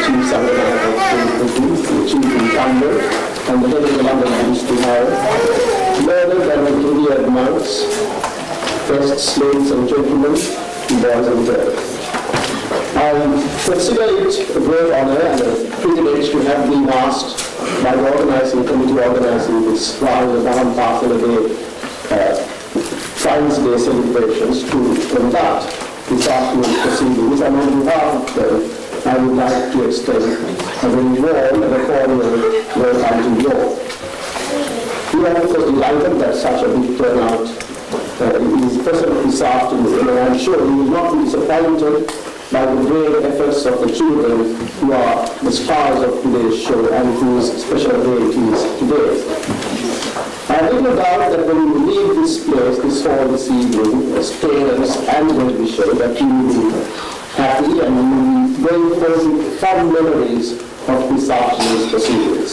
Chief Secretary of the Chief Incumbent, and the head of the London Police Bureau, learned and revered monks, guests, ladies and gentlemen, boys and girls. I consider it a great honor and a privilege to have been asked by the organizing committee organizing this Rahula Dhamma Science Day celebrations to conduct this afternoon's proceedings, and on behalf of them, I would like to extend a very warm and a cordial welcome to you all. We are of course delighted that such a big turnout is present this afternoon, and I'm sure you will not be disappointed by the great efforts of the children who are the stars of today's show and whose special day it is today. I have little doubt that when we leave this place, this hall this evening, as parents and television, that you will be happy and you will be going forward with fond memories of this afternoon's proceedings.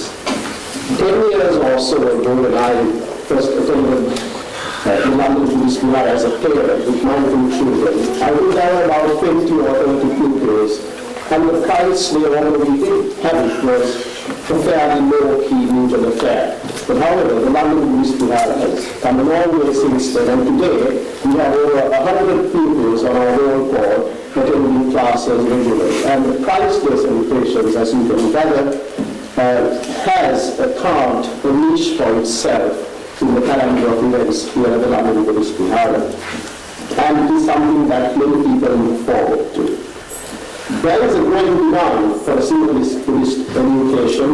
10 years or so ago, when I first attended the London Police Bureau as a parent with my two children, I would have about 20 or 30 pupils, and the price they already did have it was a fairly low-key mutual affair. But however, the London Police Bureau has come a long way since then, and today we have over 100 pupils on our roll call attending classes regularly. And the price their celebrations, as you can gather, has carved a niche for itself in the calendar of events here at the London Police Bureau. And it is something that many people look forward to. There is a growing demand for civilist police education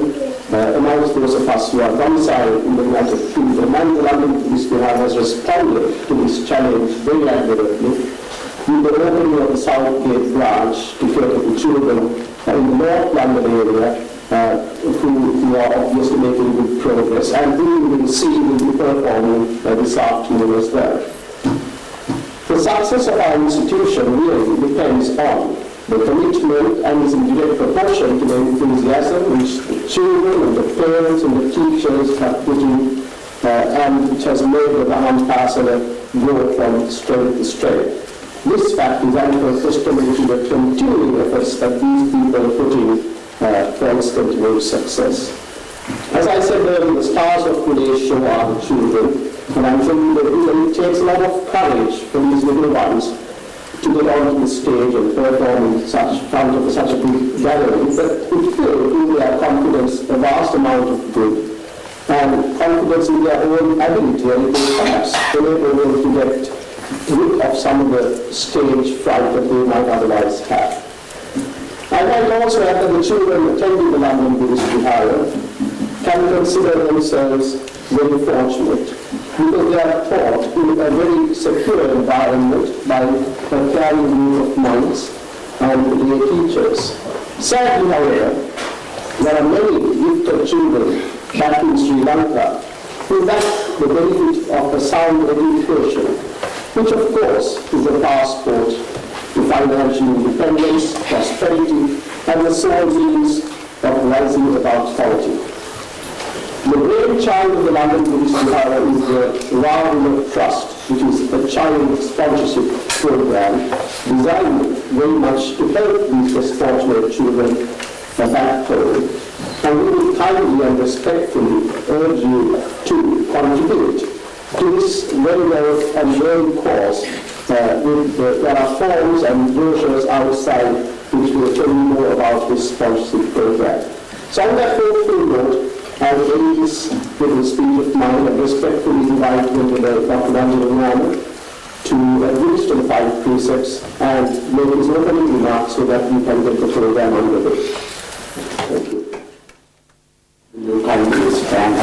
amongst those of us who are domiciled in the United Kingdom, and the London Police Bureau has responded to this challenge very accurately with the opening of the Southgate branch to cater to children in the North London area who are obviously making good progress, and who we will see will be performing this afternoon as well. The success of our institution really depends on the commitment and is in direct proportion to the enthusiasm which the children and the parents and the teachers have put in, and which has made the Dhamma Pasala grow from strength to strength. This fact is ample testimony to the continuing efforts that these people put in for its continued success. As I said earlier, the stars of today's show are the children, and I'm thinking that it takes a lot of courage for these little ones to get onto the stage and perform in front of such a big gathering, but it will give their confidence a vast amount of good, and confidence in their own ability, and it will perhaps enable them to get rid of some of the stage fright that they might otherwise have. I might also add that the children attending the London Police Bureau can consider themselves very fortunate, because they are taught in a very secure environment by a caring group of monks and lay teachers. Sadly, however, there are many gifted children back in Sri Lanka who lack the benefit of a sound education, which of course is a passport to financial independence, prosperity, and the sole means of rising above poverty. The brainchild of the London Police Bureau is the Rahula Trust, which is a child sponsorship program designed very much to help these less fortunate children back home. And we will kindly and respectfully urge you to contribute to this very well and growing cause. There are forms and brochures outside which will tell you more about this sponsorship program. So on that hopeful note, I will end this little speech of mine and respectfully invite Dr. Rahula to administer the 5 precepts and make his opening remarks so that we can get the program underway. Thank you. You kindly stand.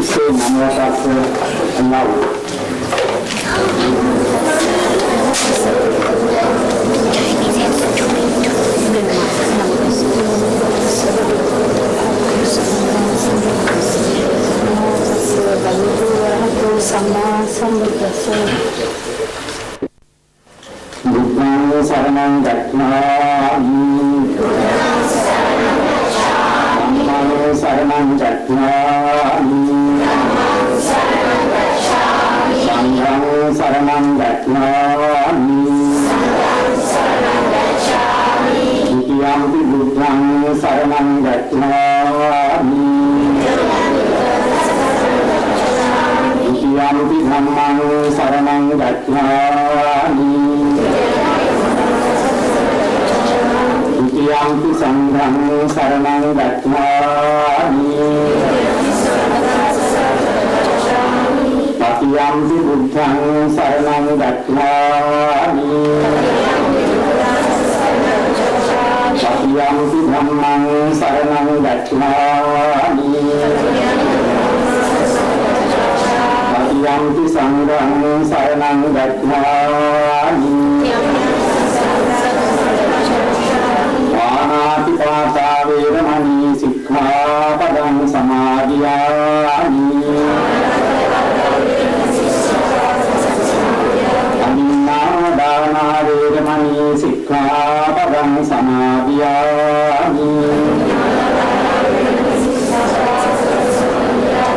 Say Namo Tassa aloud. Buddhaṃ saranam gacchāmi, Dhammam saranam gacchāmi, Dhammang saranang gacchāmi Dutiyampi sanghang saranang gacchāmi Tatiyampi buddhang saranang gacchāmi Tatiyampi dhammang saranang gacchāmi Tatiyampi sanghang saranang gacchāmi Pānātipātā veramani sikkhapadang samādhiyāmi Aminādānā veramani sikkhapadang samādhiyāmi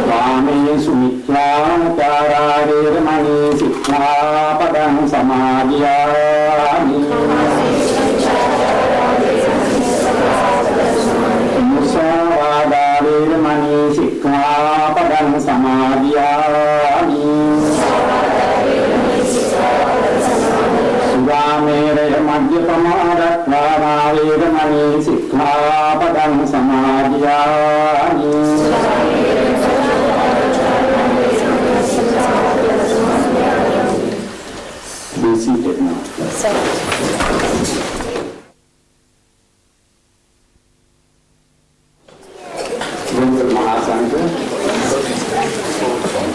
Kāmesu miccāචārā veramani sikkhapadang samādhiyāmi Musāvādā veramani sikkhapadang samādhiyāmi Sudāmeraya madhyapamādattārā veramani sikkhapadang samādhiyāmi Be seated now. Venerable Mahasangha,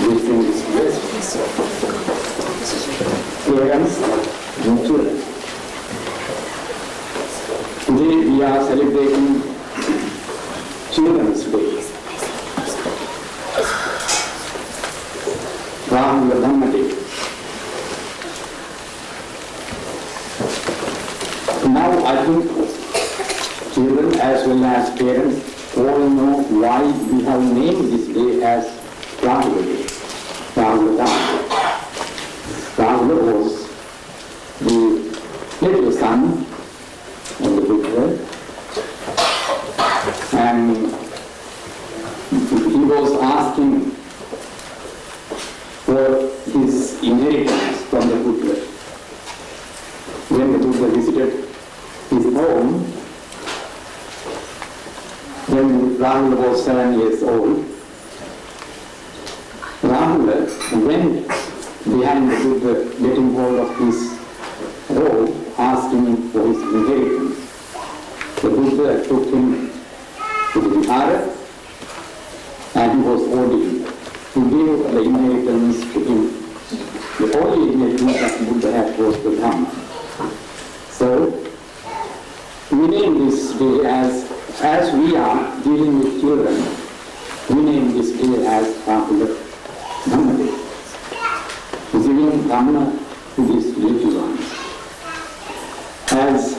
distinguished guests, parents and children. Today we are celebrating Children's Day. Rahula Dhamma Day. Now I think children as well as parents all know why we have named this day as Rahula Day, Rahula Dhamma. Rahula was the little son of the Buddha, and he was asking for his inheritance from the Buddha. When the Buddha visited his home, when Rahula was 7 years old, Rahula went behind the Buddha, getting hold of his robe, asking for his inheritance. The Buddha took him to the Vihara, and he was ordered to give the inheritance to him. The only inheritance that Buddha had was the Dhamma. So, we name this day as we are dealing with children, we name this day as Rahula Dhamma Day. Giving Dhamma to these little ones. As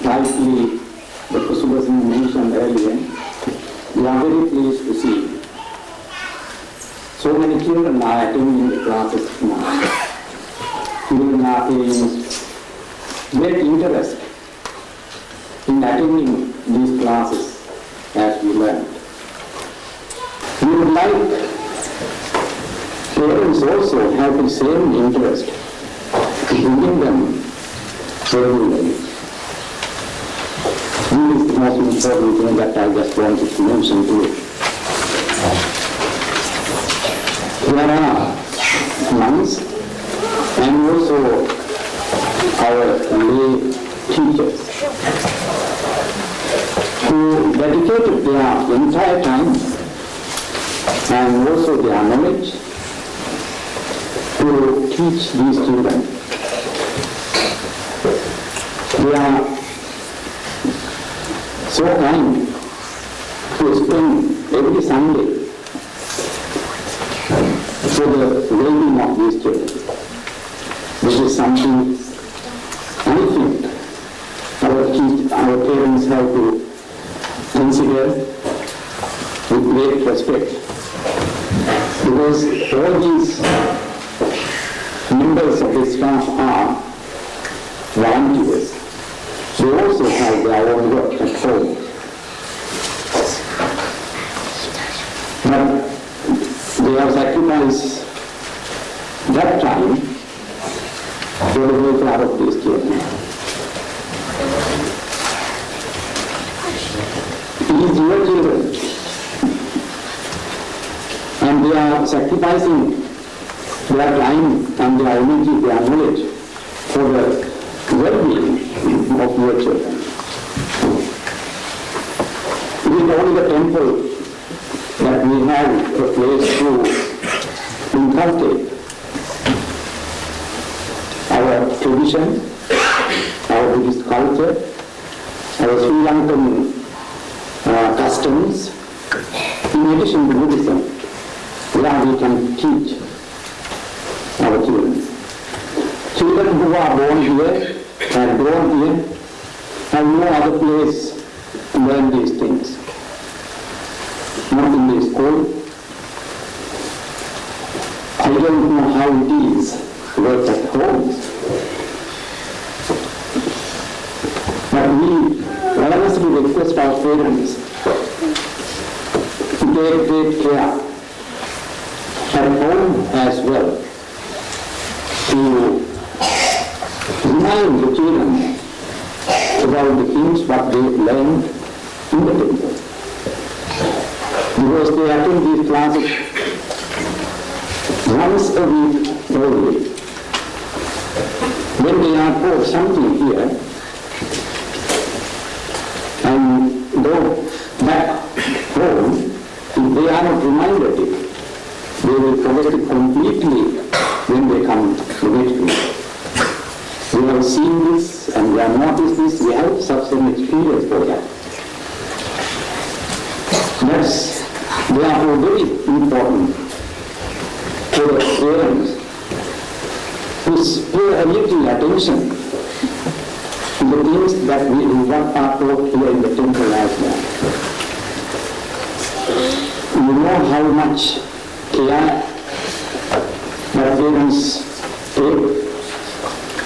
rightly Dr. Subhasan mentioned earlier, we are very pleased to see so many children are attending the classes now. Children are paying great interest in attending these classes as we learn. We would like parents also have the same interest to bring them regularly. This is the most important thing that I just wanted to mention to you. There are monks and also our lay teachers who dedicated their entire time and also their knowledge to teach these children. They are so kind to spend every Sunday for the well-being of these children. This is something I think our parents have to consider with great respect, because all these members of the staff are volunteers. They also have their own work at home. But they have sacrificed that time, for the welfare of these children. These your children, and they are sacrificing their time and their energy, their knowledge for the well-being of your children. It is only the temple that we have a place to inculcate our tradition, our Buddhist culture, our Sri Lankan customs, in addition to Buddhism, where we can teach our children. Children who are born here and grown here have no other place to learn these things. Not in the school. I don't know how it is to work at home. But we earnestly request our parents to take great care at home as well, to remind the children about the things what they learned in the temple. Because they attend these classes once a week only. When they are taught something here and go back home, if they are not reminded it, they will forget it completely when they come to next week. We have seen this and we have noticed this, we have such an experience for that. That's therefore very important for the parents to pay a little attention to the things that we what are taught here in the temple as well. You know how much care that parents take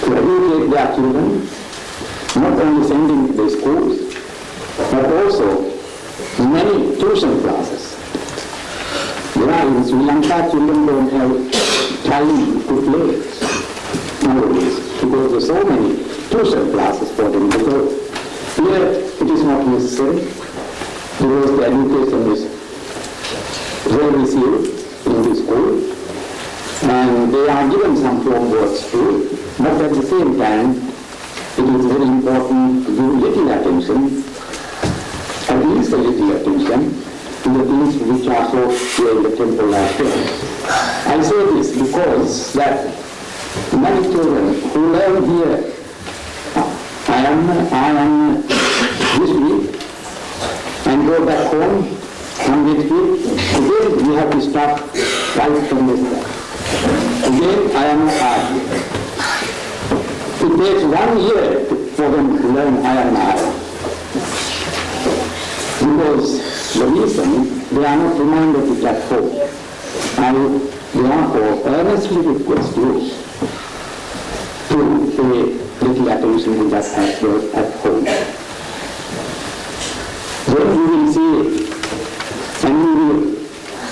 to educate their children, not only sending to the schools, but also many tuition classes. In Sri Lanka, children don't have time to play nowadays because there are so many tuition classes for them. Because here it is not necessary because the education is well received in the school and they are given some homeworks too. But at the same time, it is very important to give little attention, at least a little attention, to the things which are so here in the temple as well. I say this because that many children who learn here, I am this week, and go back home on next week, again we have to start right from this time. Again I am it takes 1 year for them to learn I am I. Because the reason they are not reminded it at home. I therefore earnestly request you to pay little attention to that as well at home. Then you will see and you will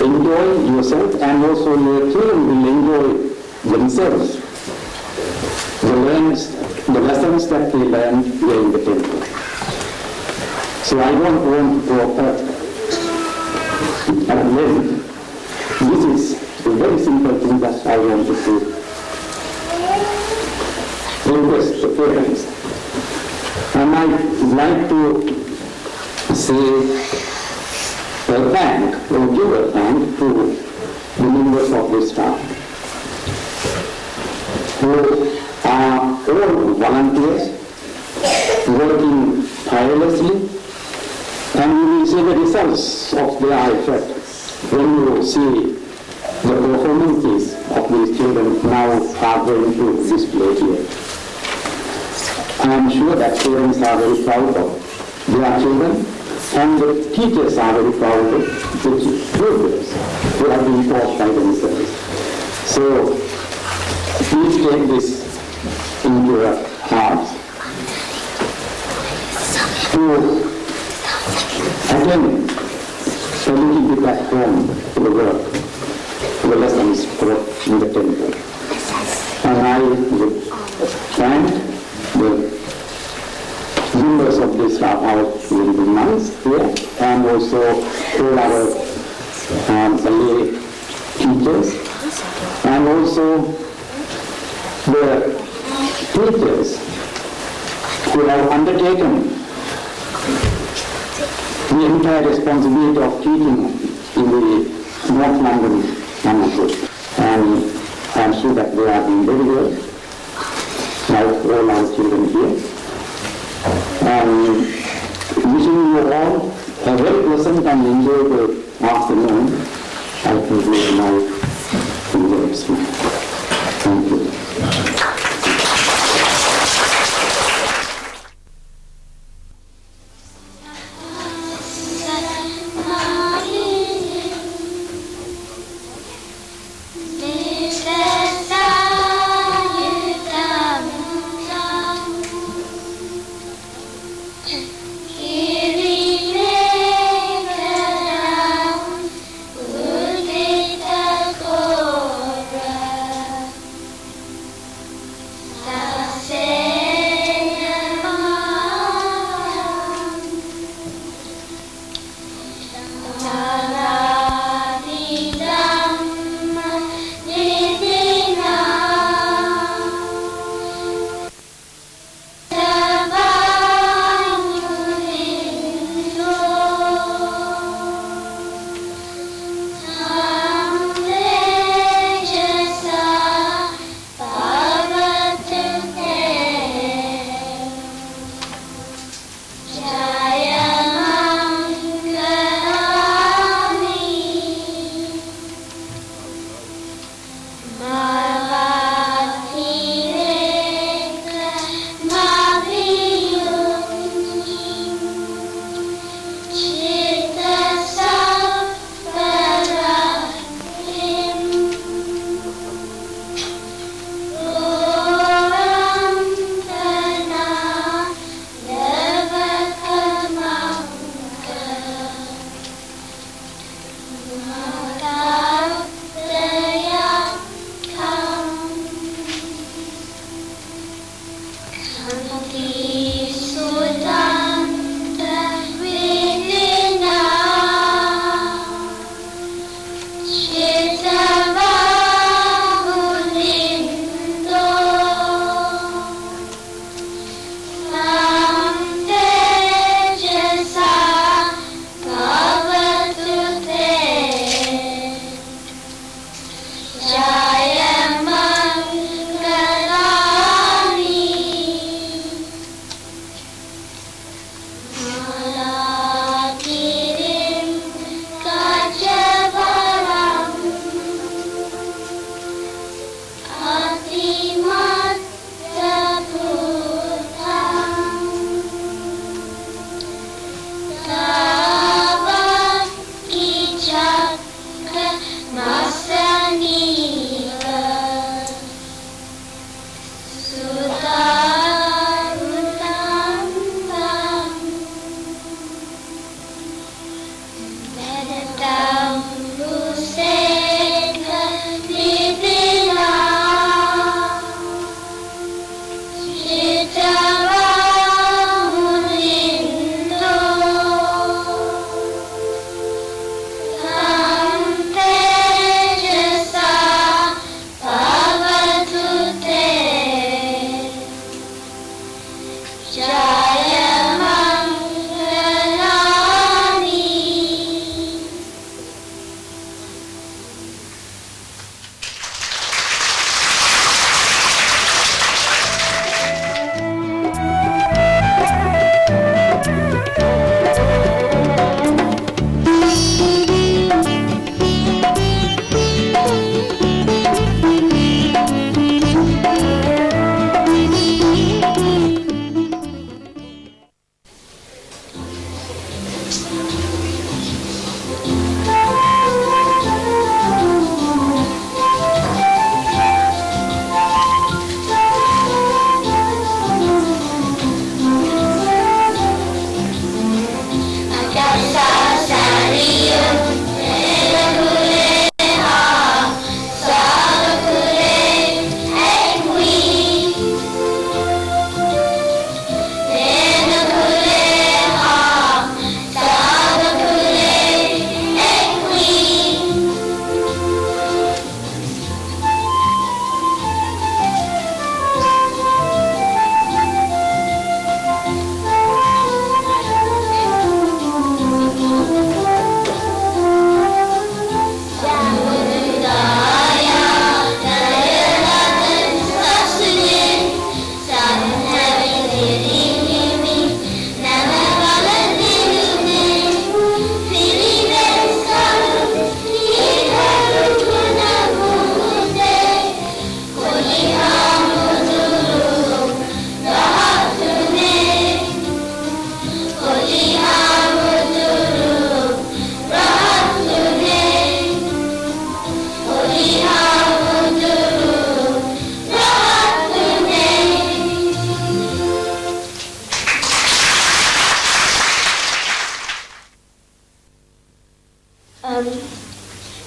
enjoy yourself and also your children will enjoy themselves. The lessons that they learn here in the temple. So I don't want to go at length. This is a very simple thing that I want to do. Request the parents. And I'd like to say a thank or give a thank to the members of this staff who are all volunteers working tirelessly, and you will see the results of their effort when you see the performances of these children now are going to display here. I am sure that parents are very proud of their children and the teachers are very proud of the pupils who have been taught by themselves. So please take this into your hearts to attend a little bit at home to the work, to the lessons taught in the temple. the lay teachers, and also the teachers who have undertaken the entire responsibility of teaching in the North London Namaste. And I am sure that they are doing very well, like all our children here. And wishing you all a very pleasant and enjoyable afternoon. I conclude my words. Thank you.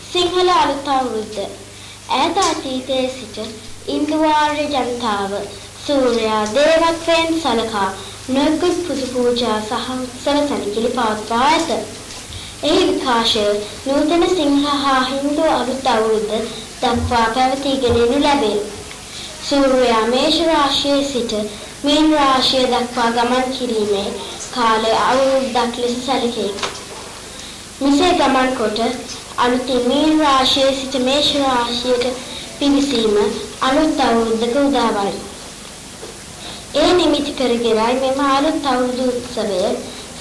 Sinhala අලුත් අවුරුද්ද ඈත අතීතයේ සිට ඉන්දු ආර්ය ජනතාව සූර්යයා දේවත්වයෙන් සලකා නොයෙකුත් පුද පූජා සහ උත්සව සැලකිලි පවත්වා ඇත. එහි විකාශය නූතන සිංහල හා හින්දු අලුත් අවුරුද්ද දක්වා පැවතීගෙන යනු ලැබේ. සූර්යයා මේෂ රාශියේ සිට මීන රාශිය දක්වා ගමන් කිරීමේ කාලය අවුරුද්දක් ලෙස සැලකේ. මෙසේ ගමන් කොට අලුතින් මීන රාශියේ සිට මේෂ රාශියට පිවිසීම අලුත් අවුරුද්දක උදාවයි. ඒ නිමිති කරගෙනයි මෙම අලුත් අවුරුදු උත්සවය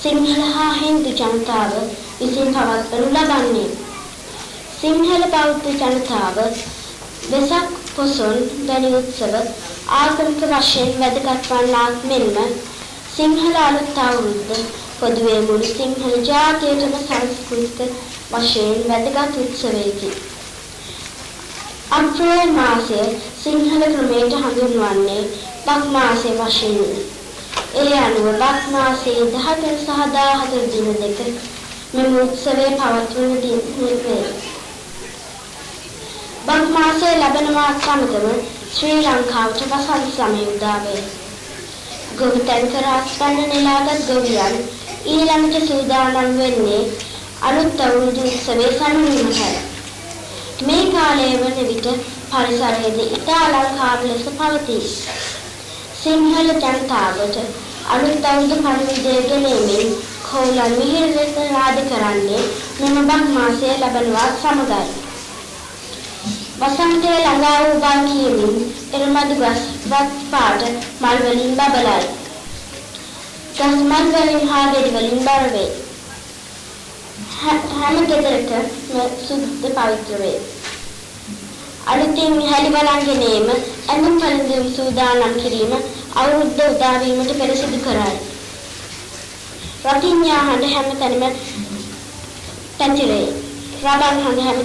සිංහල හා හින්දු ජනතාව විසින් පවත්වනු ලබන්නේ. සිංහල බෞද්ධ ජනතාව වෙසක් පොසොන් වැනි උත්සව ආගමික වශයෙන් වැදගත් වන්නාක් මෙන්ම සිංහල අලුත් අවුරුද්ද පොදුවේ මුළු සිංහල ජාතියටම සංස්කෘතික වශයෙන් වැදගත් උත්සවයකි. අප්‍රේල් මාසය සිංහල ක්‍රමයට හඳුන්වන්නේ බක් මාසය වශයෙන්. ඒ අනුව බක් මාසයේ 14 සහ 14 දින දෙක මෙම උත්සවය පවත්වන දින වේ. බක් මාසයේ ලබන මාස සමගම ශ්‍රී ලංකාවට වසන්ත සමය උදා වේ. ගොවිතැන් කර අත්පන්න නෙලාගත් ගොවියන් ඊළඟට සූදානම් වෙන්නේ අලුත් අවුරුදු උත්සවයේ සමනවීමටයි. මේ කාලය වන විට පරිසරයේද ඉතා අලංකාර ලෙස පවතී. සිංහල ජනතාවට අලුත් අවුරුදු පණිවිඩය ගෙනීමෙන් කෝලන් මිහිර ලෙස නාද කරන්නේ මෙම බක් මාසය ලබනවත් සමගයි. වසන්තය ළඟා වූ බව කියමින් එරමදු ගස් වත් පාට මල් වලින් බබලයි. ගස් මල් වලින් හා ගෙඩි වලින් බර වේ. හැම ගෙදරකම සුද්ධ පවිත්‍ර වේ. අලුතින් හැලි බලන් ගැනීම ඇඳුම් පැළඳුම් සූදානම් කිරීම අවුරුද්ද උදා වීමට පෙර සිදු කරයි. රතිඤ්ඤා හඬ හැම තැනම පැතිරේ. රබන් හඬ හැම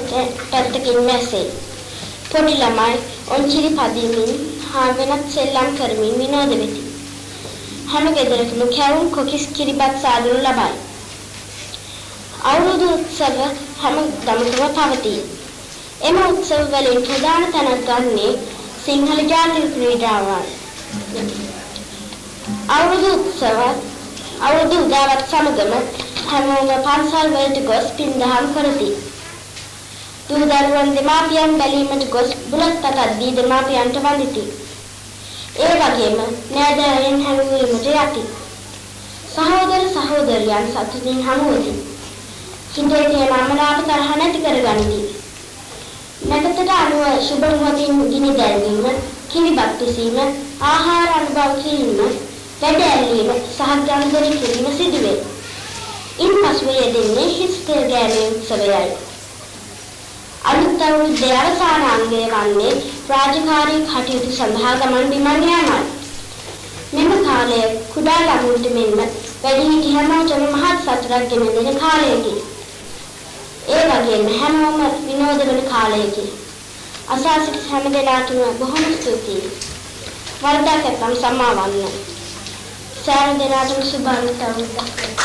පැත්තකින් මැසේ. පොඩි ළමයි ඔන්චිලි පදිමින් හා වෙනත් සෙල්ලම් කරමින් විනෝද වෙති. හැම ගෙදරකම කැවුම් කොකිස් කිරිබත් සාදනු ලබයි. අවුරුදු උත්සව හැම ගමකම පවතී. එම උත්සව වලින් ප්‍රධාන තැනක් ගන්නේ සිංහල ජාතික ක්‍රීඩාවන්. අවුරුදු උදාවත් සමගම හැමෝම පන්සල් වලට ගොස් පින්දහම් කරති. දූ දරුවන් දෙමාපියන් බැලීමට ගොස් බුලත් අතක් දී දෙමාපියන්ට වඳිති. ඒ වගේම නෑදෑයන් හැමුවීමට යති. සහෝදර සහෝදරියන් සතුටින් හමුවති. හිතේ තියෙන අමනාප තරහ නැති කරගනිති. නැගතට අනුව සුබ මුහතින් ගිනි දැල්වීම, කිරිබත් පිසීම, ආහාර අනුභව කිරීම, වැඩ ඇල්ලීම සහ ගනුදෙනු කිරීම සිදුවේ. ඉන්පසු යෙදෙන්නේ හිස් තෙල් ගෑමේ උත්සවයයි. අලුත් අවුරුද්දේ අවසාන අංගය වන්නේ රාජකාරී කටයුතු සඳහා ගමන් බිමන් යාමයි. මෙම කාලය කුඩා ළමුන්ට මෙන්ම වැඩිහිටි හැමෝටම මහත් සතුටක් ගෙන දෙන කාලයකි. ඒ වගේම හැමෝම විනෝද වන කාලයකි. අසා සිට හැම දෙනාටම බොහොම ස්තුතියි. වරදක් නැත්නම් සමාවන්න. සෑම දෙනාටම සුබ අලුත් අවුරුද්දක්.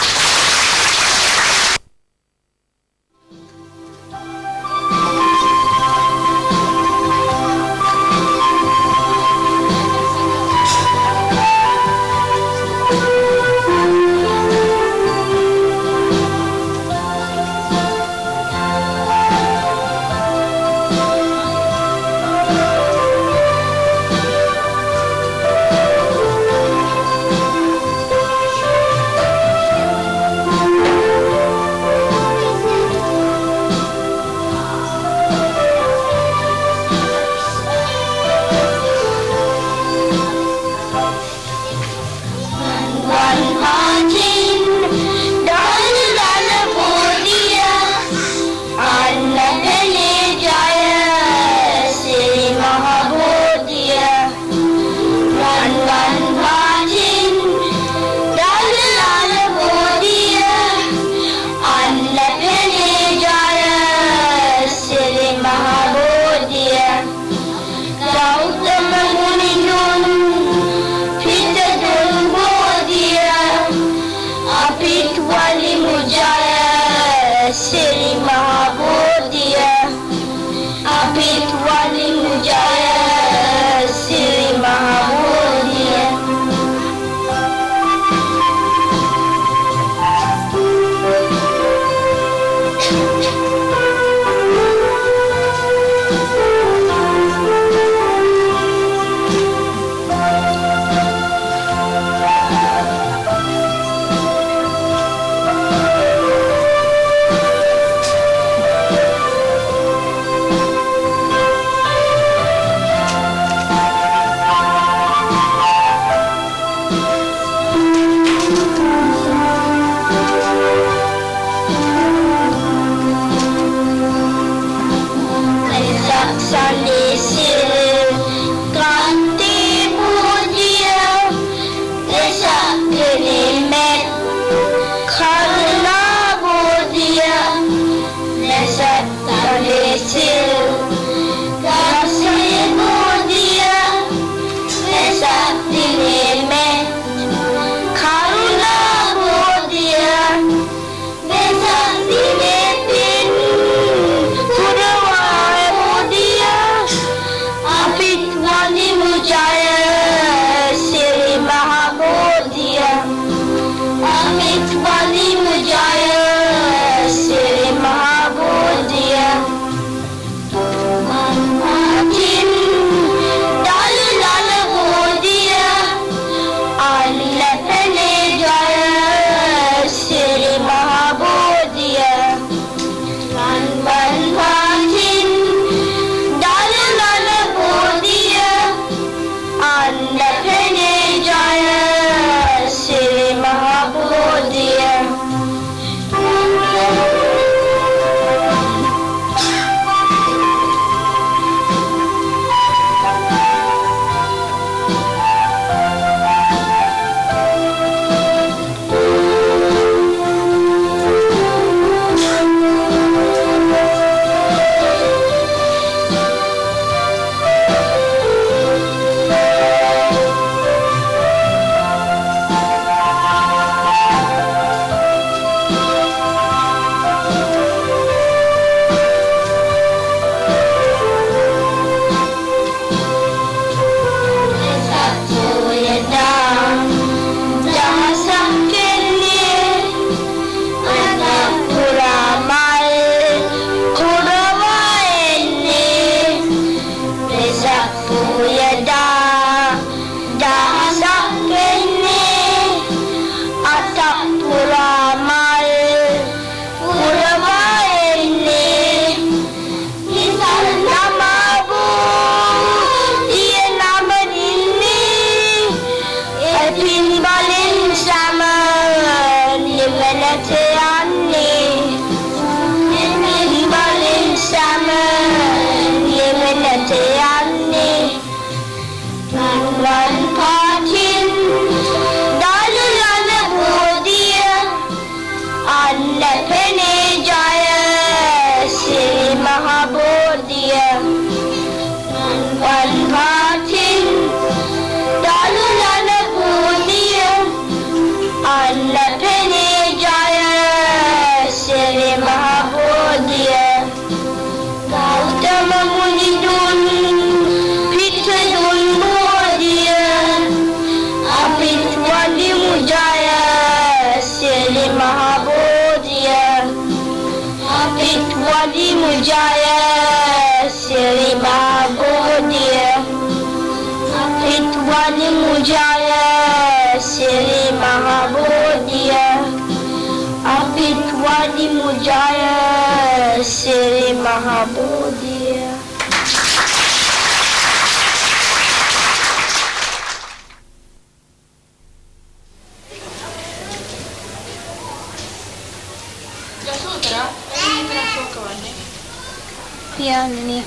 පියාණනි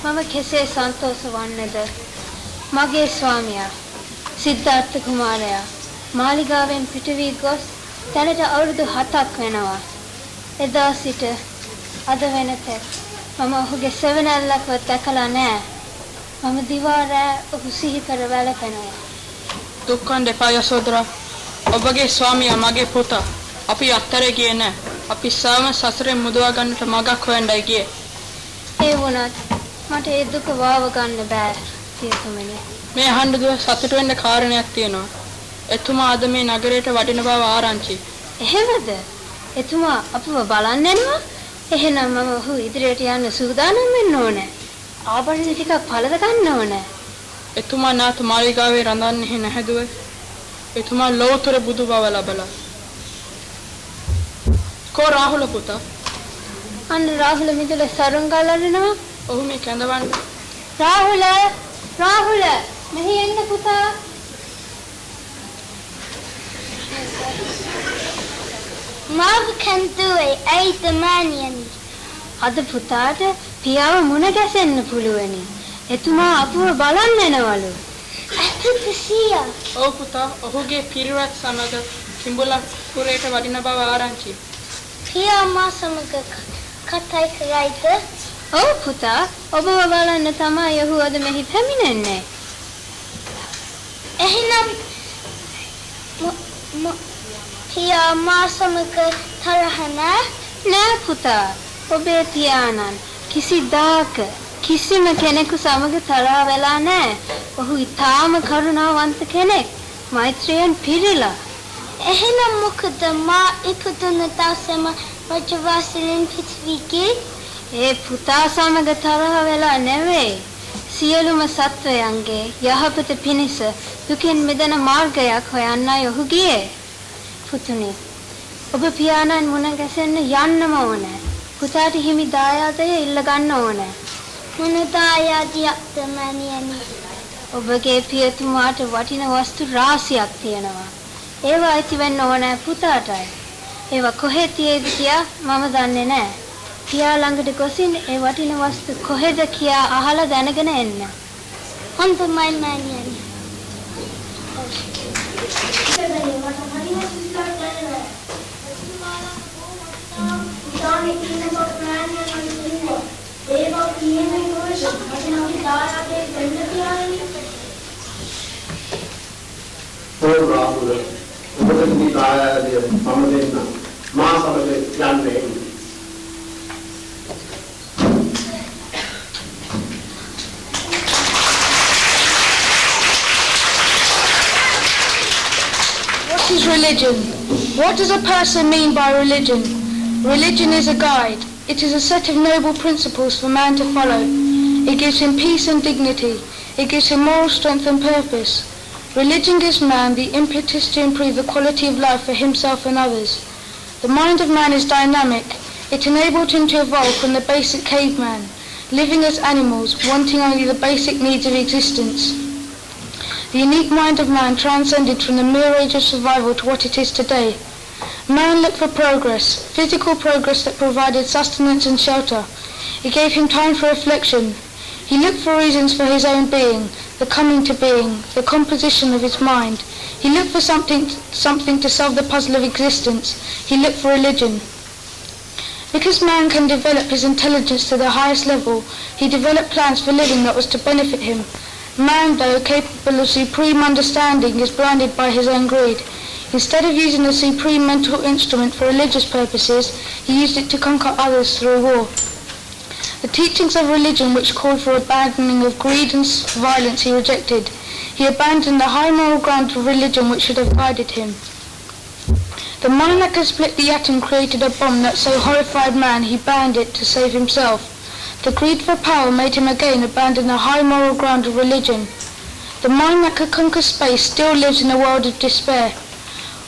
මම කෙසේ සන්තෝෂ වන්නේද මගේ ස්වාමියා සිද්ධාර්ථ කුමාරයා මාලිගාවෙන් පිට වී ගොස් දැනට අවුරුදු 7ක් වෙනවා එදා සිට අද වෙනතෙක් මම ඔහුගේ සෙවණැල්ලක්වත් දැකලා නැහැ මම දිවා රෑ ඔහු සිහි කර වැළපෙනවා දුක්ඛන් දෙපා යසෝදරා ඔබගේ ස්වාමියා මගේ පුතා අපි අත්තරේ ගියේ නැහැ අපි සාම සසරෙන් මුදවා ගන්නට මගක් හොයන්නයි ගියේ ඒ වුණත් මට ඒ දුක වාව ගන්න බෑ පියතුමනි මේ අහන්න දුව සතුට වෙන්න කාරණයක් තියෙනවා එතුමා අද මේ නගරයට වඩින බව ආරංචි එහෙමද එතුමා අපව බලන්න යනවා එහෙනම් මම ඔහු ඉදිරියට යන්න සූදානම් වෙන්න ඕනේ ආභරණ ටිකක් පළද ගන්න ඕනේ එතුමා නාත මාලිගාවේ රඳන්නේ නැහැ දුව එතුමා ලෝතර බුදු බව ලබලා කෝ රාහුල පුතා අන්න රාහුල මිදුලේ සරුංගල් අරිනවා ඔහු මේ කැඳවන්න රාහුල මෙහි එන්න පුතා මාව කන්දුවේ ඇයිද මානියනි අද පුතාට පියාව මුණ ගැසෙන්න පුළුවනි. එතුමා අපව බලන්න එනවලු. ඇත්තද සීයා? ඔව් පුතා, ඔහුගේ පිරිවත් සමග කිඹුලක් කුරේට වඩින බව ආරංචි. පියා මා සමග කතා කරයිද? ඔව් පුතා, ඔබව බලන්න තමයි ඔහු අද මෙහි පැමිණෙන්නේ. එහෙනම් පියා මා සමග තරහ නෑ පුතා. ඔබේ පියාණන් කිසිදාක කිසිම කෙනෙකු සමග තරහ වෙලා නෑ. ඔහු ඊටාම කරුණාවන්ත කෙනෙක්. මෛත්‍රියෙන් පිරීලා. එහෙනම් මොකද මා ඉපදුන දවසේම රජවාසලෙන් පිටවිගේ? ඒ පුතා සමග තරහ වෙලා නෙවෙයි. සියලුම සත්වයන්ගේ යහපත පිණිස දුකින් මිදෙන මාර්ගයක් හොයන්නයි ඔහු ගියේ. පුතුනි, ඔබ පියාණන් මුණ ගැසෙන්න යන්නම ඕනේ. පුතාට හිමි දායාදය ඉල්ල ගන්න ඕනේ. මොන දායාදයක්ද මෑණියනි? ඔබගේ පියතුමාට වටින වස්තු රාශියක් තියෙනවා. ඒවා ඇති වෙන්න ඕනේ පුතාටයි. ඒවා කොහෙද තියෙද කියා මම දන්නේ නැහැ. පියා ළඟට ගොසින් ඒ වටින වස්තු කොහෙද කියා අහලා දැනගෙන එන්න. හොඳයි මෑණියනි. ඕ රාහුල, ඔබට මේ කාර්යය මම දෙන්න. මා සමග යන්නේ. What is religion? What does a person mean by religion? Religion is a guide. It is a set of noble principles for man to follow. It gives him peace and dignity. It gives him moral strength and purpose. Religion gives man the impetus to improve the quality of life for himself and others. The mind of man is dynamic. It enabled him to evolve from the basic caveman, living as animals, wanting only the basic needs of existence. The unique mind of man transcended from the mere age of survival to what it is today. Man looked for progress, physical progress that provided sustenance and shelter. It gave him time for reflection. He looked for reasons for his own being, the coming to being, the composition of his mind. He looked for something to solve the puzzle of existence. He looked for religion. Because man can develop his intelligence to the highest level, he developed plans for living that was to benefit him. Man, though capable of supreme understanding, is blinded by his own greed. Instead of using the supreme mental instrument for religious purposes, he used it to conquer others through war. The teachings of religion which called for abandoning of greed and violence he rejected. He abandoned the high moral ground of religion which should have guided him. The mind that could split the atom created a bomb that so horrified man he banned it to save himself. The greed for power made him again abandon the high moral ground of religion. The mind that could conquer space still lives in a world of despair.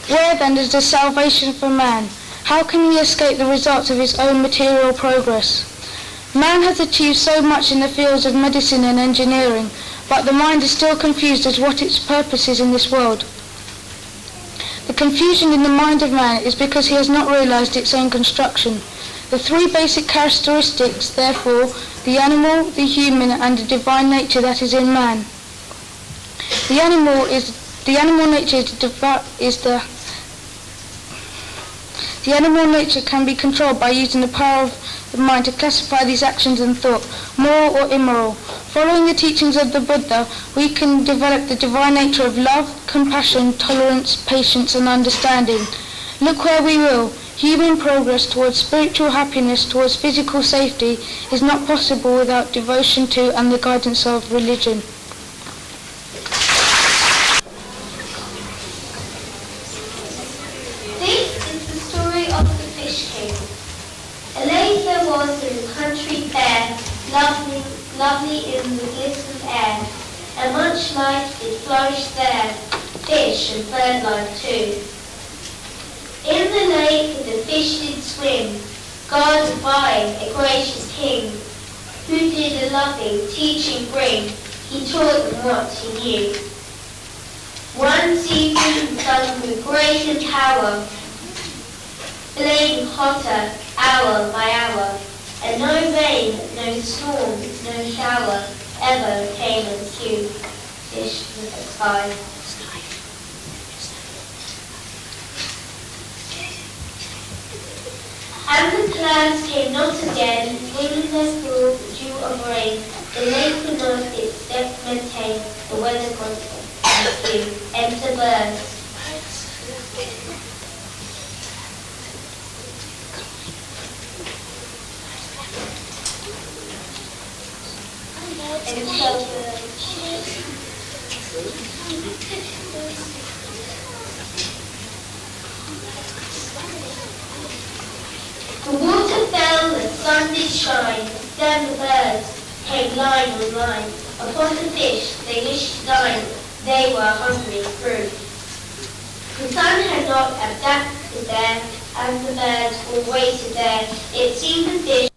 Where then is the salvation for man? How can he escape the results of his own material progress? Man has achieved so much in the fields of medicine and engineering, but the mind is still confused as what its purpose is in this world. The confusion in the mind of man is because he has not realized its own construction. The three basic characteristics, therefore, the animal, the human, and the divine nature that is in man. The animal nature can be controlled by using the power of the mind to classify these actions and thought, moral or immoral. Following the teachings of the Buddha, we can develop the divine nature of love, compassion, tolerance, patience, and understanding. Look where we will, human progress towards spiritual happiness, towards physical safety, is not possible without devotion to and the guidance of religion. This is the story of the Fish King. Elisa was in the country fair, lovely in the glistening air, and much life did flourish there, fish and bird life too. In the lake the fish did swim, God divine, a gracious King, who did a loving teaching bring, he taught them what he knew. One seafood sun grew great and tower, blazing hotter hour by hour, and no rain, no storm, no shower ever came and dew fish with the sky. And the clouds came not again, bringing their full dew of rain. The lake could not its depth maintain, the weather constant, and few enter birds. And shelter. The water fell, the sun did shine, then the birds came line on line. Upon the fish they wished to dine, they were hungry through. The sun had not adapted there, and the birds all waited there. It seemed the fish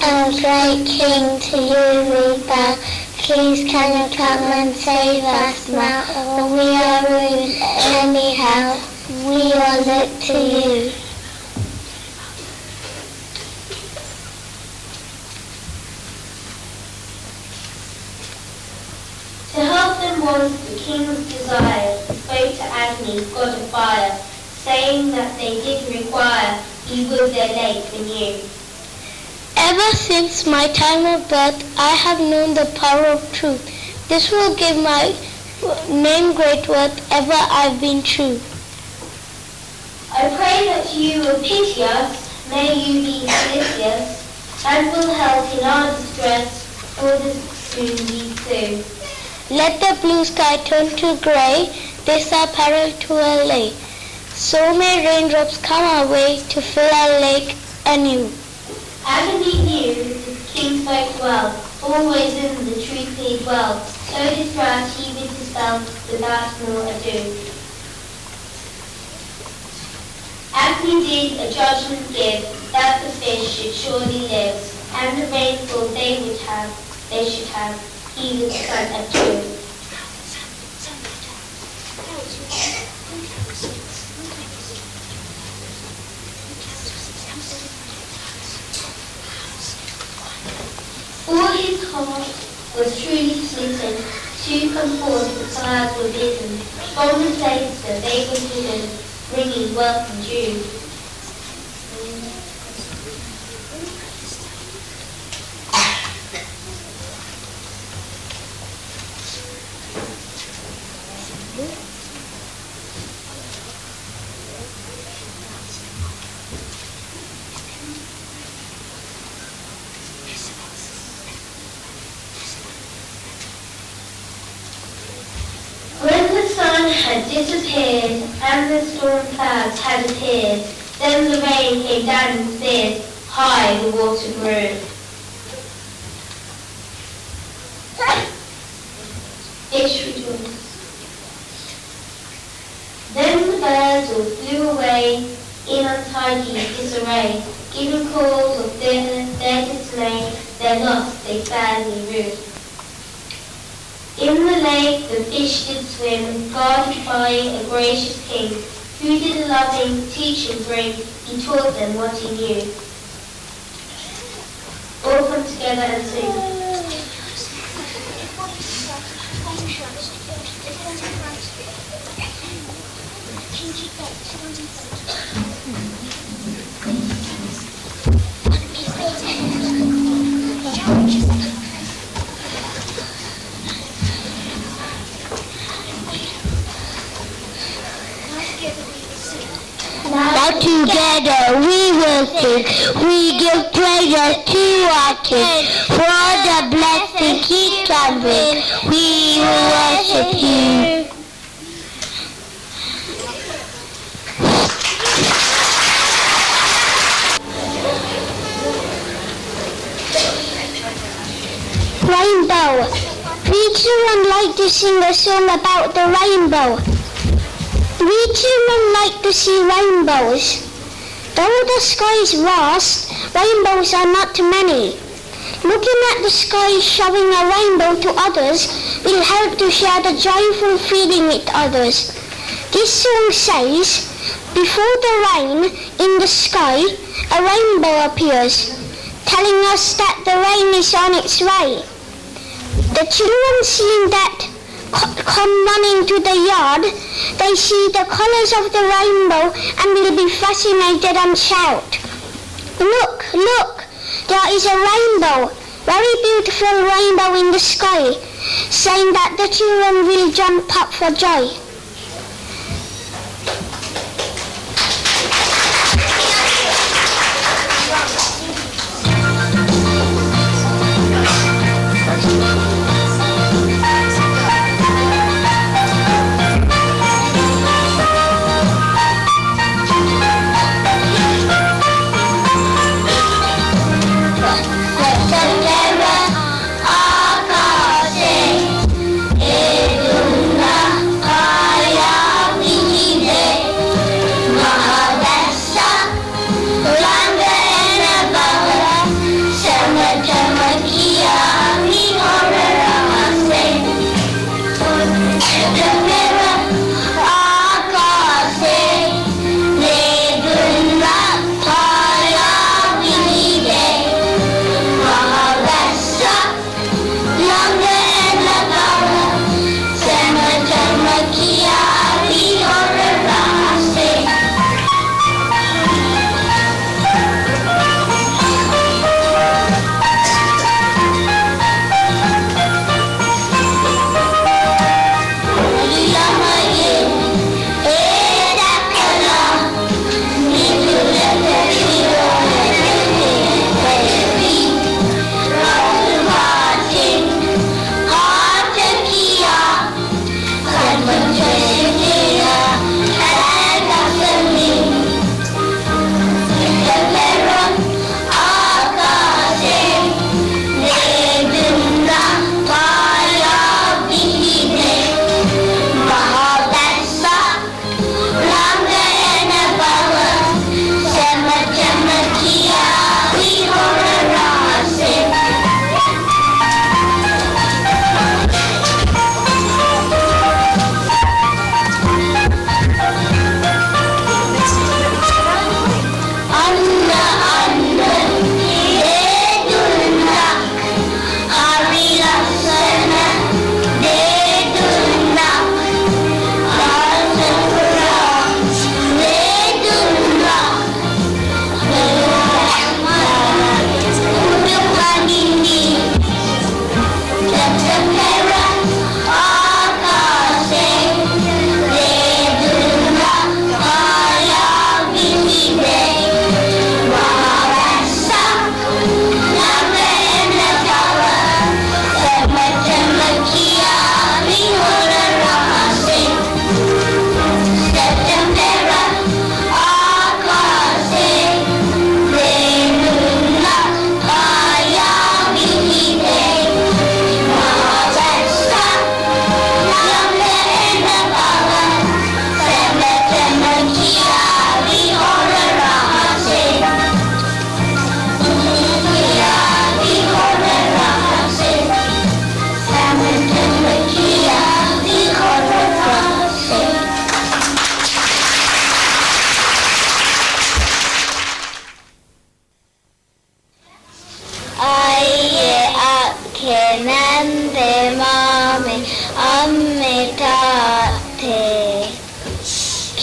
Our great King, to you we bow. Please can you come and save us now? For we are ruined anyhow. We all look to you. to help them was the king's desire. He spoke to Agni, god of fire, saying that they did require he would their lake renew. Ever since my time of birth, I have known the power of truth. This will give my name great worth, ever I've been true. I pray that you will pity us, may you be solicitous, and will help in our distress, for this soon be soon. Let the blue sky turn to grey, this our peril to allay. So may raindrops come our way to fill our lake anew. Agni knew the king spoke well, always in the truth he dwelled. So did Drought he with his spell without more ado. Agni did a judgment give that the fish should surely live, and the rainfall they should have, he with the sun at two. For his heart was truly smitten, to come forth the clouds were bidden, from the place that they were hidden, bringing wealth and dew. When the sun had disappeared and the storm clouds had appeared, then the rain came down in spears, high the water grew. Fish rejoiced. Then the birds all flew away in untidy disarray, giving cause of their dismay, their loss they sadly rue. In the lake the fish did swim, guarded by a gracious king, who did a loving teaching bring, he taught them what he knew. All come together and sing. Now together we will sing, we give praise to our King, for the blessing He can bring, we will worship Him. Rainbow. We children like to sing a song about the rainbow. We children like to see rainbows. Though the sky is vast, rainbows are not many. Looking at the sky showing a rainbow to others will help to share the joyful feeling with others. This song says, before the rain in the sky, a rainbow appears, telling us that the rain is on its way. The children seeing that come running to the yard, they see the colors of the rainbow and will be fascinated and shout, "Look, look, there is a rainbow, very beautiful rainbow in the sky," saying that the children will jump up for joy.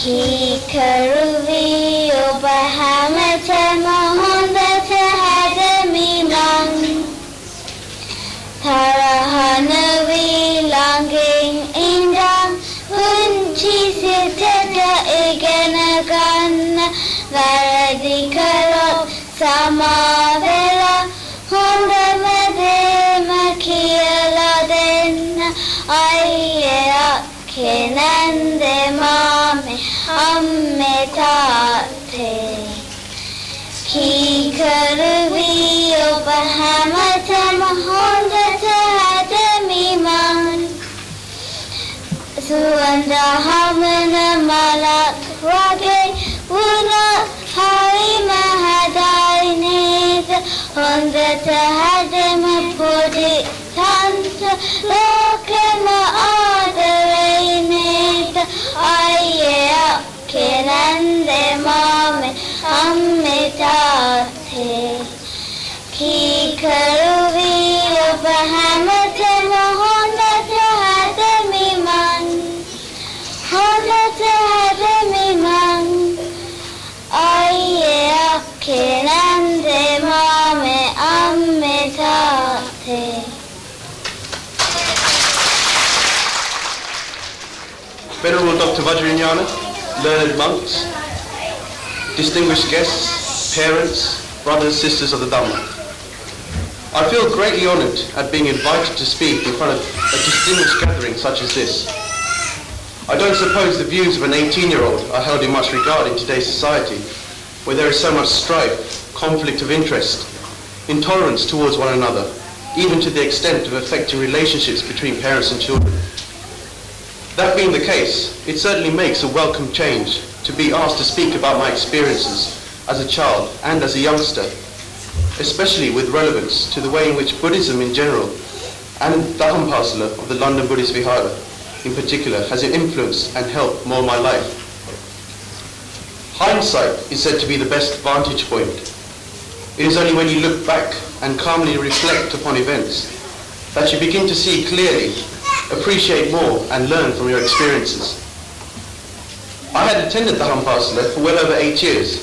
Kikaruvi Obahamata Mahondata Hadamimang Tarahanavi Langing Indang Punchi Sitata Iganagan Varadikarot Samavela Honda Made Makialaden Ayya Kenande Mame Ammetate Kikaruvi Obahamata Mahondata Hadamimang Suanda Hamana Malak Rage Una Harima Hadainid Hondata Hadama Pudi Tanta Lokema Adainid Ayya Kenande Mame Ammetate Kikaruvi Obahamata Mahondata Hadamimang Hondata Hadamimang Ayya Kenande Mame Ammetate. Venerable Dr. Vajrayana, learned monks, distinguished guests, parents, brothers, sisters of the Dhamma. I feel greatly honoured at being invited to speak in front of a distinguished gathering such as this. I don't suppose the views of an 18-year-old are held in much regard in today's society, where there is so much strife, conflict of interest, intolerance towards one another, even to the extent of affecting relationships between parents and children. That being the case, it certainly makes a welcome change to be asked to speak about my experiences as a child and as a youngster, especially with relevance to the way in which Buddhism in general and Dhammapasala of the London Buddhist Vihara in particular has influenced and helped mold my life. Hindsight is said to be the best vantage point. It is only when you look back and calmly reflect upon events that you begin to see clearly, appreciate more and learn from your experiences. I had attended Dhammapasala for well over 8 years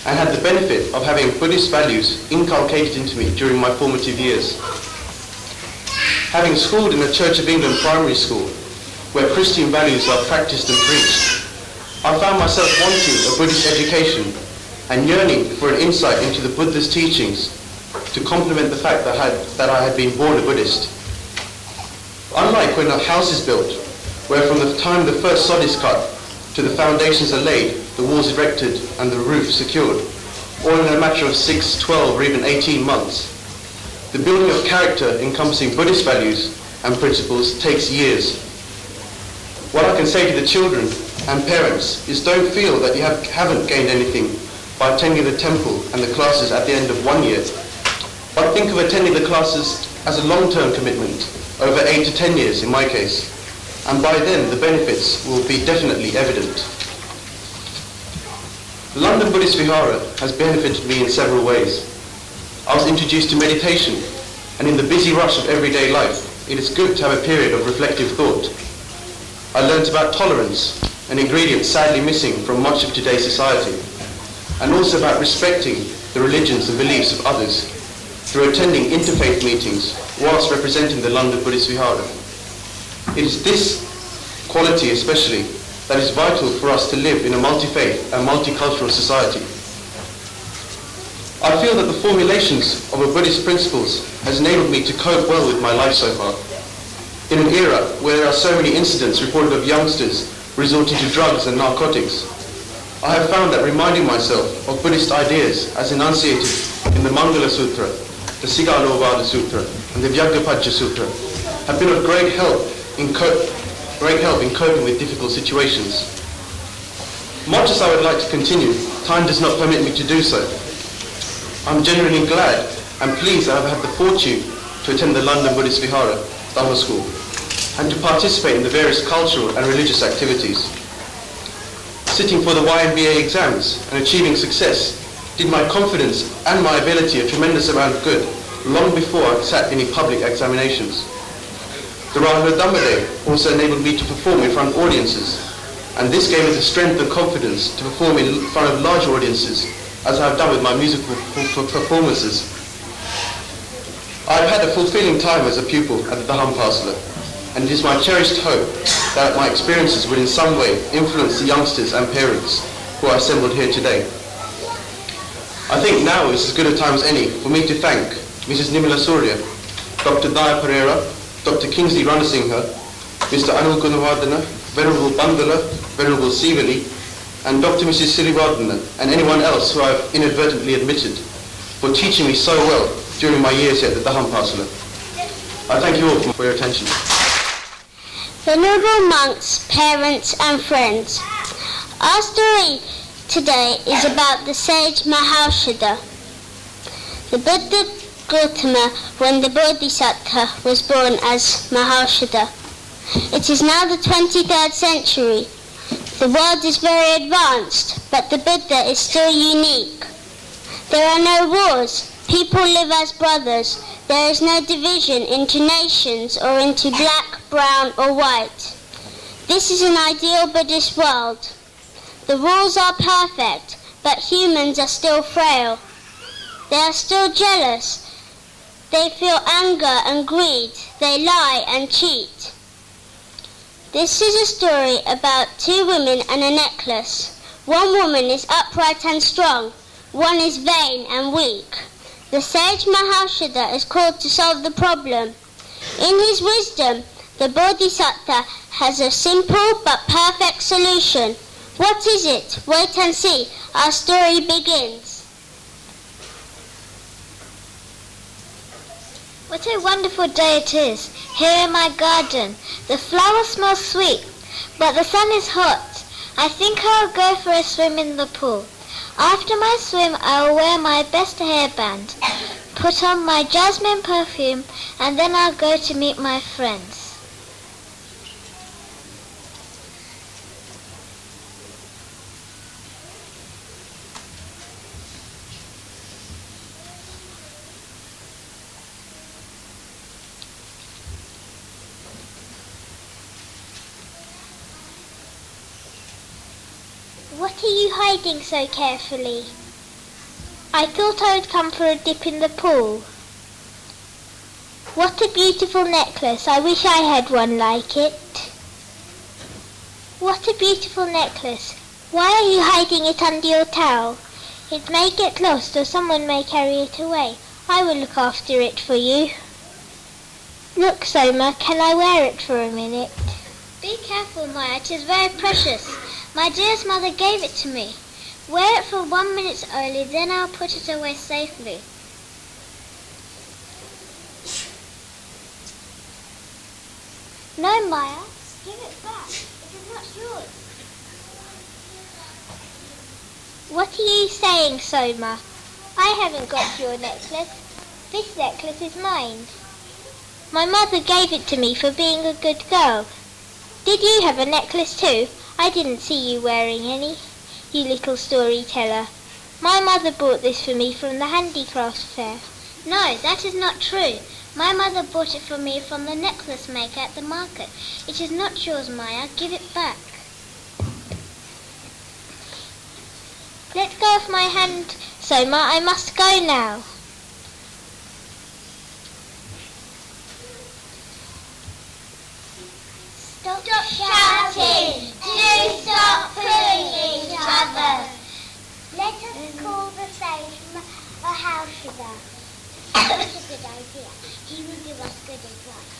and had the benefit of having Buddhist values inculcated into me during my formative years. Having schooled in a Church of England primary school where Christian values are practiced and preached, I found myself wanting a Buddhist education and yearning for an insight into the Buddha's teachings to complement the fact that I had been born a Buddhist. Unlike when a house is built, where from the time the first sod is cut to the foundations are laid, the walls erected and the roof secured, all in a matter of 6, 12 or even 18 months, the building of character encompassing Buddhist values and principles takes years. What I can say to the children and parents is don't feel that you haven't gained anything by attending the temple and the classes at the end of 1 year, but think of attending the classes as a long-term commitment, over 8 to 10 years in my case, and by then the benefits will be definitely evident. The London Buddhist Vihara has benefited me in several ways. I was introduced to meditation, and in the busy rush of everyday life, it is good to have a period of reflective thought. I learnt about tolerance, an ingredient sadly missing from much of today's society, and also about respecting the religions and beliefs of others through attending interfaith meetings whilst representing the London Buddhist Vihara. It is this quality especially that is vital for us to live in a multi-faith and multicultural society. I feel that the formulations of a Buddhist principles has enabled me to cope well with my life so far. In an era where there are so many incidents reported of youngsters resorting to drugs and narcotics, I have found that reminding myself of Buddhist ideas as enunciated in the Mangala Sutra, the Sigalovada Sutra, and the Vyagapajja Sutra have been of great help in coping with difficult situations. Much as I would like to continue, time does not permit me to do so. I'm genuinely glad and pleased that I've had the fortune to attend the London Buddhist Vihara Dhamma School and to participate in the various cultural and religious activities. Sitting for the YMBA exams and achieving success did my confidence and my ability a tremendous amount of good long before I sat any public examinations. The Rahula Dhamma Day also enabled me to perform in front of audiences, and this gave me the strength and confidence to perform in front of large audiences, as I have done with my musical performances. I have had a fulfilling time as a pupil at the Dhammapasala, and it is my cherished hope that my experiences will in some way influence the youngsters and parents who are assembled here today. I think now is as good a time as any for me to thank Mrs. Nimala Surya, Dr. Daya Pereira, Dr. Kingsley Ranasinghe, Mr. Anil Gunawardena, Venerable Bandala, Venerable Sivali, and Dr. Mrs. Sirivardena, and anyone else who I have inadvertently admitted, for teaching me so well during my years here at the Dhammapasala. I thank you all for your attention. Venerable monks, parents and friends, our story today is about the sage Mahaushadha, the Buddha Gautama when the Bodhisattva was born as Mahaushadha. It is now the 23rd century. The world is very advanced, but the Buddha is still unique. There are no wars. People live as brothers. There is no division into nations or into black, brown or white. This is an ideal Buddhist world. The rules are perfect, but humans are still frail. They are still jealous. They feel anger and greed. They lie and cheat. This is a story about two women and a necklace. One woman is upright and strong. One is vain and weak. The sage Mahaushadha is called to solve the problem. In his wisdom, the Bodhisattva has a simple but perfect solution. What is it? Wait and see. Our story begins. What a wonderful day it is, here in my garden. The flowers smell sweet, but the sun is hot. I think I'll go for a swim in the pool. After my swim, I'll wear my best hairband, put on my jasmine perfume, and then I'll go to meet my friends. What are you hiding so carefully? I thought I would come for a dip in the pool. What a beautiful necklace. I wish I had one like it. What a beautiful necklace. Why are you hiding it under your towel? It may get lost or someone may carry it away. I will look after it for you. Look, Soma, can I wear it for a minute? Be careful, Maya, it is very precious. My dearest mother gave it to me. Wear it for 1 minute only, then I'll put it away safely. No, Maya, give it back. It is not yours. What are you saying, Soma? I haven't got your necklace. This necklace is mine. My mother gave it to me for being a good girl. Did you have a necklace too? I didn't see you wearing any, you little storyteller. My mother bought this for me from the handicrafts fair. No, that is not true. My mother bought it for me from the necklace maker at the market. It is not yours, Maya. Give it back. Let go of my hand, Soma. I must go now. Stop shouting! Do stop pulling each other! Let us call the sage Mahaushadha. That's a good idea. He will give us good advice.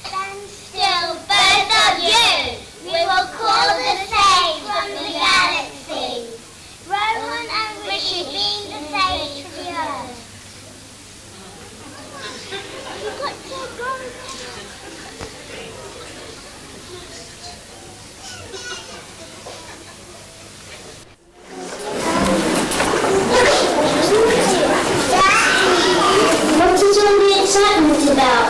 Stand still, both of you! We will call the sage from the galaxy. Rohan and Rishi being the sage from the earth. You got so wrong. What is all the excitement about?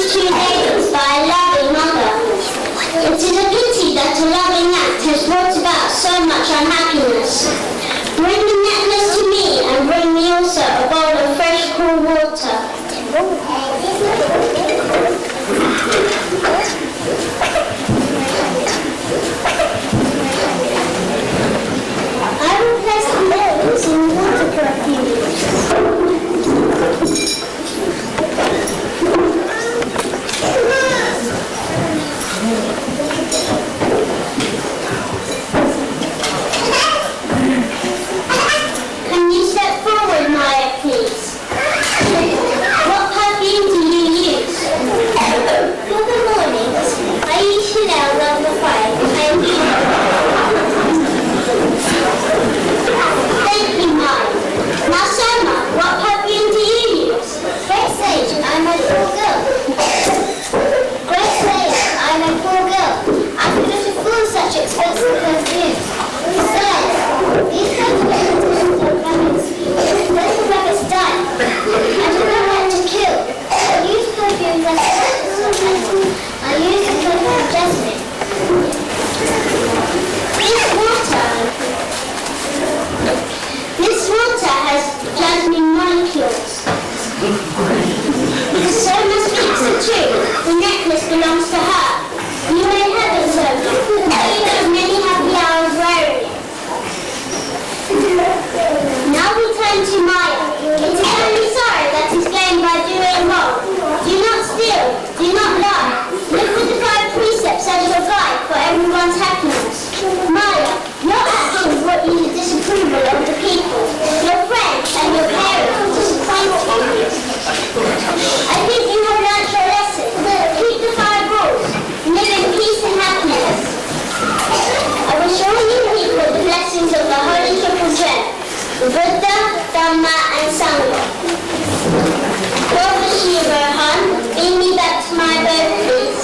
his two neighbours by a loving mother. It is a pity that a loving act has brought about so much unhappiness. Bring the necklace to me and bring me also a bowl of fresh cool water. I will place the necklace in the water for a few minutes. Can you step forward, Maya, please? What perfume do you use? For the mornings, I use Chanel No. 5 and Thank you, Maya. Now, Selma, what perfume do you use? Great Sage, I'm a poor girl. Great Sage, I'm a poor girl. I couldn't afford such expensive perfumes. Besides, these perfumes are rabbits. When the rabbits die, I do not like to kill. I use perfume that I use the perfume jasmine. This water has jasmine molecules. So must be the truth. The necklace belongs to her. You may have it, so you have many happy hours wearing it. Now we turn to Maya. It is only sorrow that is gained by doing wrong. Do not steal. Do not lie. Live with the 5 precepts as your guide for everyone's happiness. Maya, your actions brought you the disapproval of the people. Your friends and your parents disappointed you. I think you have learned your lesson. Keep the 5 rules. Live in peace and happiness. I wish all you people the blessings of the Holy Triple Gem, the Buddha, Dhamma and Sangha. Lord Shri Rohan, bring me back to my boat, please.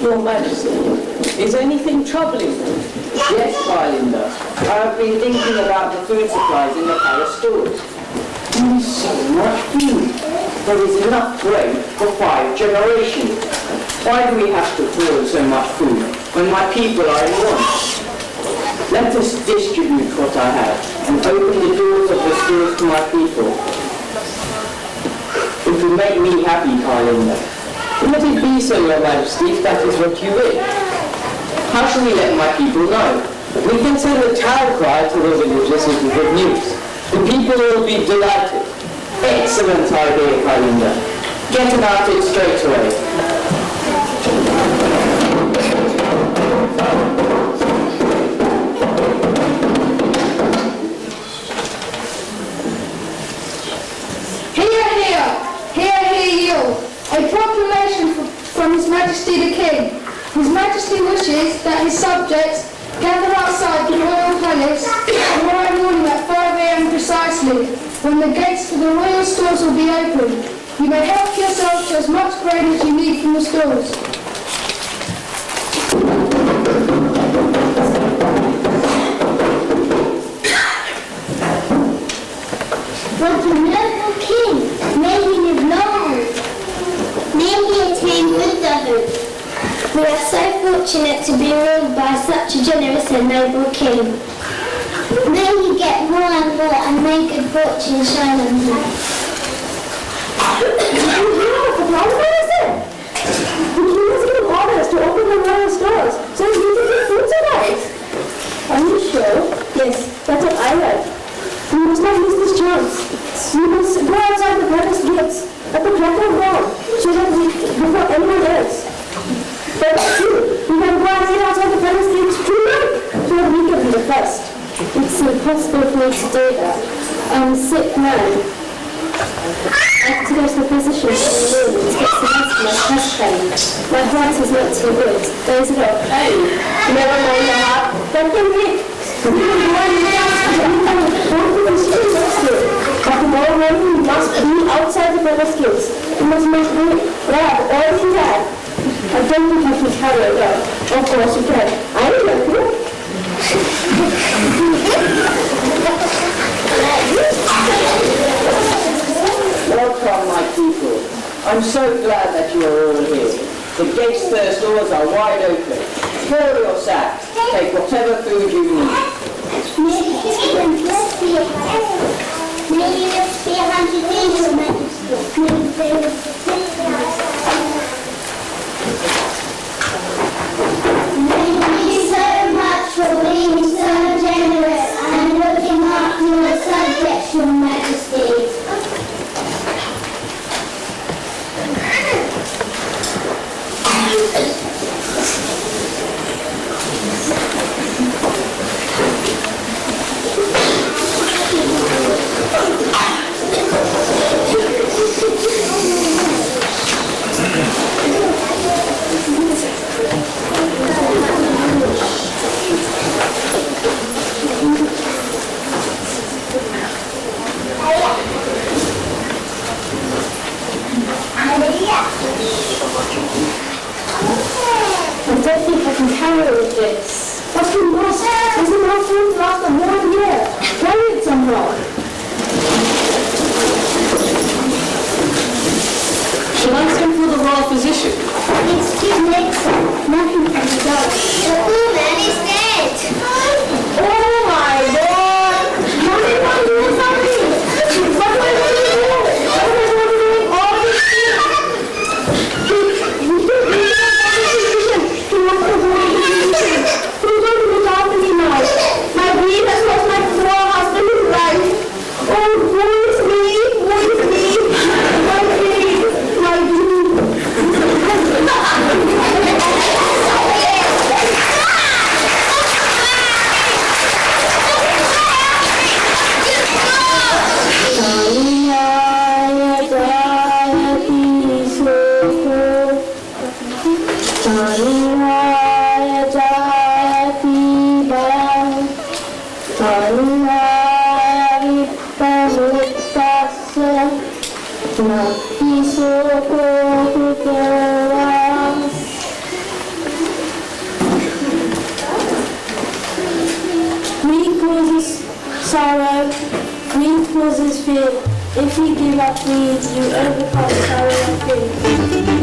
Your Majesty, is anything troubling you? Yes, Violinda. I have been thinking about the food supplies in the palace stores. So much food. there is enough grain for 5 generations. Why do we have to hoard so much food when my people are in want? Let us distribute what I have and open the doors of the stores to my people. It will make me happy, Carlinda. Let it be so, Your Majesty, if that is what you wish. How shall we let my people know? We can send a town cry to the villages with good news. The people will be delighted. Excellent idea, Carlinda. Get about it straight away. A proclamation from His Majesty the King. His Majesty wishes that his subjects gather outside the royal palace tomorrow morning at 5 a.m. precisely, when the gates to the royal stores will be opened. You may help yourself to as much grain as you need from the stores. But the noble king, may he live long. May he attain widowhood. We are so fortunate to be ruled by such a generous and noble king. May he get more and more and may good fortune shine on him. What is it? The king has given orders to open the royal stores, so he can get food tonight. Are you sure? Yes, that's what I read. We must not miss this chance. We must go outside the palace gates at the crack of dawn, so that before anyone else. But too, we can go and sit outside the palace gates tonight, so that we can be the first. It's impossible for me to do that. I'm a sick man. I have to go to the physician in the room to get some rest for my chest pain. My heart is not too good. There's a lot of pain. Never mind the heart. Don't think it. But tomorrow morning we must be outside the palace gates. We must grab all we have. I don't think I can carry it out. Of course you can. I will help you. Welcome, my people. I'm so glad that you are all here. The gates to the stores are wide open. Fill your sacks. Take whatever food you need. May you live to be 100 years, Your Majesty. Thank you so much for being so generous and looking after your subjects, Your Majesty. I don't think I can carry all of this. What's the most? There's enough food to last a whole year. Carry it somehow. Shall I send for the royal physician? It's too late, sir. Nothing can be done. The woman is dead. Oh my God! Nothing can do something. What am I going to do? What am I going to do with all these things? Who's going to look after me now? My grief has lost my poor husband his life. Oh, woe is me, woe is me. My grief, my grief. Grief causes sorrow, grief causes fear. If you give up these, you overcome sorrow and fear.